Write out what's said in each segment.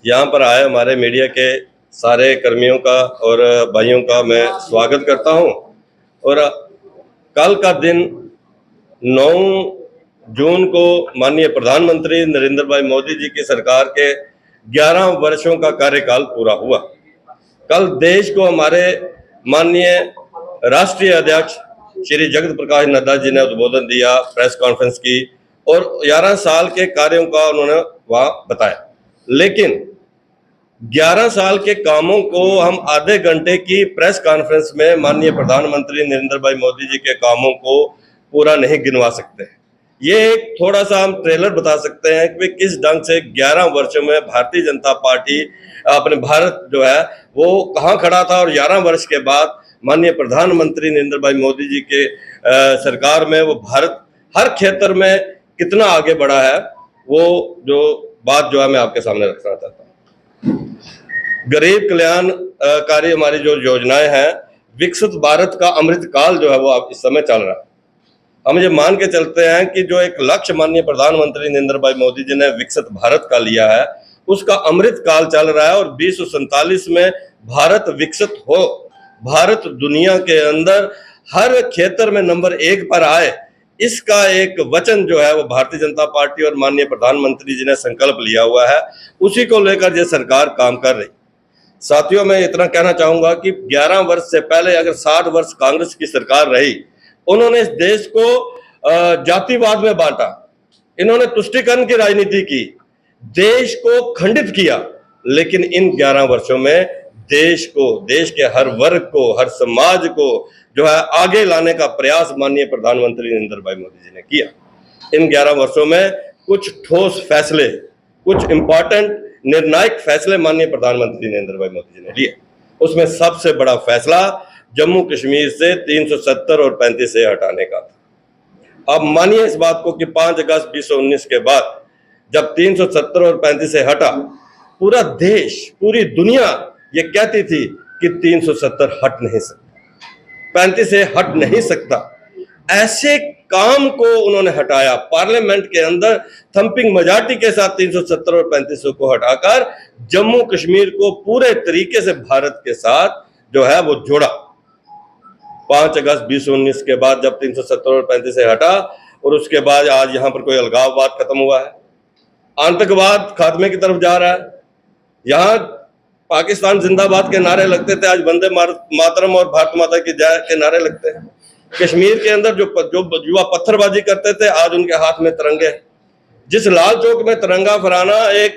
यहाँ पर आए हमारे मीडिया के सारे कर्मियों का और भाइयों का मैं स्वागत करता हूँ। और कल का दिन 9 जून को माननीय प्रधानमंत्री नरेंद्र भाई मोदी जी की सरकार के 11 वर्षों का कार्यकाल पूरा हुआ। कल देश को हमारे माननीय राष्ट्रीय अध्यक्ष श्री जगत प्रकाश नड्डा जी ने उद्बोधन दिया, प्रेस कॉन्फ्रेंस की और 11 साल के कार्यों का उन्होंने वहां बताया। लेकिन 11 साल के कामों को हम आधे घंटे की प्रेस कॉन्फ्रेंस में माननीय प्रधानमंत्री नरेंद्र भाई मोदी जी के कामों को पूरा नहीं गिनवा सकते। ये एक थोड़ा सा हम ट्रेलर बता सकते हैं कि किस ढंग से 11 वर्षों में भारतीय जनता पार्टी अपने भारत जो है वो कहाँ खड़ा था और 11 वर्ष के बाद माननीय प्रधानमंत्री नरेंद्र भाई मोदी जी के सरकार में वो भारत हर क्षेत्र में कितना आगे बढ़ा है, वो जो बात जो है मैं आपके सामने रखना चाहता हूँ। गरीब कल्याणकारी हमारी जो योजनाएं हैं, विकसित भारत का अमृत काल जो है वो अब इस समय चल रहा है। हम ये मान के चलते हैं कि जो एक लक्ष्य माननीय प्रधानमंत्री नरेंद्र भाई मोदी जी ने विकसित भारत का लिया है, उसका अमृत काल चल रहा है और 2047 में भारत विकसित हो, भारत दुनिया के अंदर हर क्षेत्र में नंबर 1 पर आए, इसका एक वचन जो है वो भारतीय जनता पार्टी और माननीय प्रधानमंत्री जी ने संकल्प लिया हुआ है। उसी को लेकर ये सरकार काम कर रही। साथियों, मैं इतना कहना चाहूंगा कि 11 वर्ष से पहले अगर 60 वर्ष कांग्रेस की सरकार रही, उन्होंने इस देश को जातिवाद में बांटा, इन्होंने तुष्टीकरण की राजनीति की, देश को खंडित किया। लेकिन इन 11 वर्षों में देश को, देश के हर वर्ग को, हर समाज को जो है आगे लाने का प्रयास माननीय प्रधानमंत्री नरेंद्र भाई मोदी जी ने किया। इन 11 वर्षों में कुछ ठोस फैसले, कुछ इंपॉर्टेंट निर्णायक फैसले माननीय प्रधानमंत्री नरेंद्र भाई मोदी जी ने लिए। उसमें सबसे बड़ा फैसला जम्मू कश्मीर से 370 और 35 से हटाने का था। अब मानिए इस बात को कि 5 अगस्त 2019 के बाद जब 370 और 35 से हटा, पूरा देश, पूरी दुनिया ये कहती थी कि 370 हट नहीं सकता, 35 से हट नहीं सकता। ऐसे काम को उन्होंने हटाया, पार्लियामेंट के अंदर थंपिंग मेजॉरिटी के साथ 370 और 35 को हटाकर जम्मू कश्मीर को पूरे तरीके से भारत के साथ जो है वो जोड़ा। 5 अगस्त 2019 के बाद जब 370 और 35 से हटा और उसके बाद आज यहाँ पर कोई अलगाववाद खत्म हुआ है, आतंकवाद खात्मे की तरफ जा रहा है। यहाँ पाकिस्तान जिंदाबाद के नारे लगते थे, आज वंदे मातरम और भारत माता की जय के नारे लगते हैं। कश्मीर के अंदर जो युवा पत्थरबाजी करते थे, आज उनके हाथ में तिरंगे हैं। जिस लाल चौक में तिरंगा फहराना एक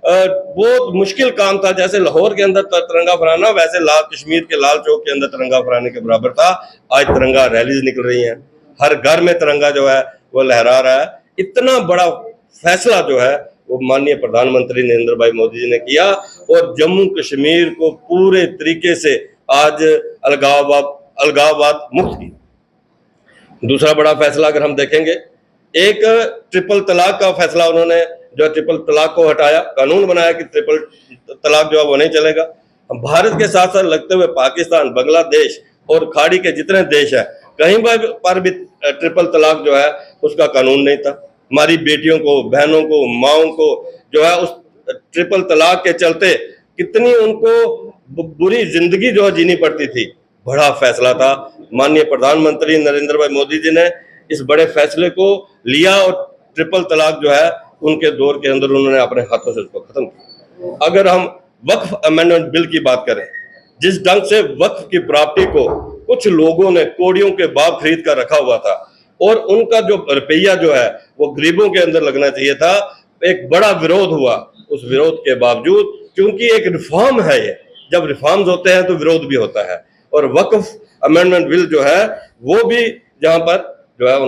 बहुत मुश्किल काम था, जैसे लाहौर के अंदर तिरंगा फहराना, वैसे कश्मीर के लाल चौक के अंदर तिरंगा फहराने के बराबर था। आज तिरंगा रैलीज निकल रही हैं, हर घर में तिरंगा जो है वो लहरा रहा है। इतना बड़ा फैसला जो है वो माननीय प्रधानमंत्री नरेंद्र भाई मोदी जी ने किया और जम्मू कश्मीर को पूरे तरीके से आज अलगाववाद मुक्त किया। दूसरा बड़ा फैसला अगर हम देखेंगे, एक ट्रिपल तलाक का फैसला उन्होंने, जो ट्रिपल तलाक को हटाया, कानून बनाया कि ट्रिपल तलाक जो है वो नहीं चलेगा। भारत के साथ साथ लगते हुए पाकिस्तान, बांग्लादेश और खाड़ी के जितने देश हैं, कहीं पर भी ट्रिपल तलाक जो है उसका कानून नहीं था। हमारी बेटियों को, बहनों को, माओं को जो है उस ट्रिपल तलाक के चलते कितनी उनको बुरी जिंदगी जो है जीनी पड़ती थी। बड़ा फैसला था, माननीय प्रधानमंत्री नरेंद्र भाई मोदी जी ने इस बड़े फैसले को लिया और ट्रिपल तलाक जो है उनके दौर के अंदर उन्होंने अपने हाथों से उसको खत्म किया। अगर हम वक्फ अमेंडमेंट बिल की बात करें, जिस ढंग से वक्फ की प्रॉपर्टी को कुछ लोगों ने कोड़ियों के बाग खरीद कर रखा हुआ था और उनका जो रुपया जो है वो गरीबों के अंदर लगना चाहिए था, एक बड़ा विरोध हुआ। उस विरोध के बावजूद, क्योंकि एक रिफॉर्म है ये, जब रिफॉर्म्स होते हैं तो विरोध भी होता है, और वक्फ अमेंडमेंट बिल जो है वो भी जहां पर जो है